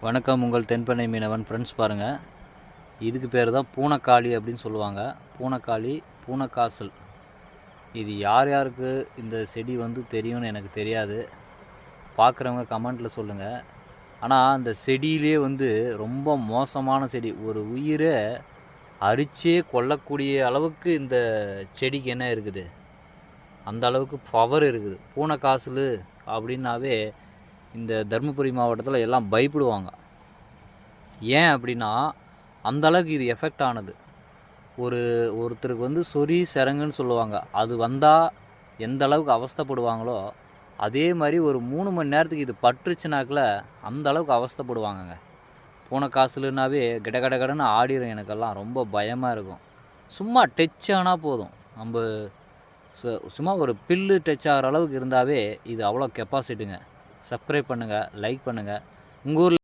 வணக்கம், உங்கள் தென்பெண்ணை மீனவன் ஃப்ரெண்ட்ஸ். பாருங்கள், இதுக்கு பேர் தான் பூனைக்காளி அப்படின்னு சொல்லுவாங்க. பூனைக்காளி, பூனைக்காசல். இது யார் யாருக்கு இந்த செடி தெரியும்னு எனக்கு தெரியாது. பார்க்குறவங்க கமெண்ட்டில் சொல்லுங்கள். ஆனால் அந்த செடியிலே ரொம்ப மோசமான செடி. ஒரு உயிரை அரிச்சே கொல்லக்கூடிய அளவுக்கு இந்த செடிக்கு என்ன இருக்குது, அந்த அளவுக்கு பவர் இருக்குது. பூனைக்காசல் அப்படின்னாவே இந்த தருமபுரி மாவட்டத்தில் எல்லாம் பயப்படுவாங்க. ஏன் அப்படின்னா, அந்தளவுக்கு இது எஃபெக்ட் ஆனது. ஒருத்தருக்கு சொறி சிரங்குன்னு சொல்லுவாங்க. அது வந்தால் எந்த அளவுக்கு அவஸ்தைப்படுவாங்களோ, அதே மாதிரி ஒரு 3 மணி நேரத்துக்கு இது பட்டுருச்சுனாக்கில் அந்த அளவுக்கு அவஸ்தைப்படுவாங்கங்க. பூனைக்காசுலுன்னாவே கடன்னு ஆடிடும். எனக்கெல்லாம் ரொம்ப பயமாக இருக்கும். சும்மா டச் ஆனால் போதும், நம்ம சும்மா ஒரு பில்லு டச் ஆகிற அளவுக்கு இருந்தாவே இது அவ்வளோ கெப்பாசிட்டிங்க. சப்ஸ்கிரைப் பண்ணுங்கள், லைக் பண்ணுங்கள். உங்கள் ஊரில்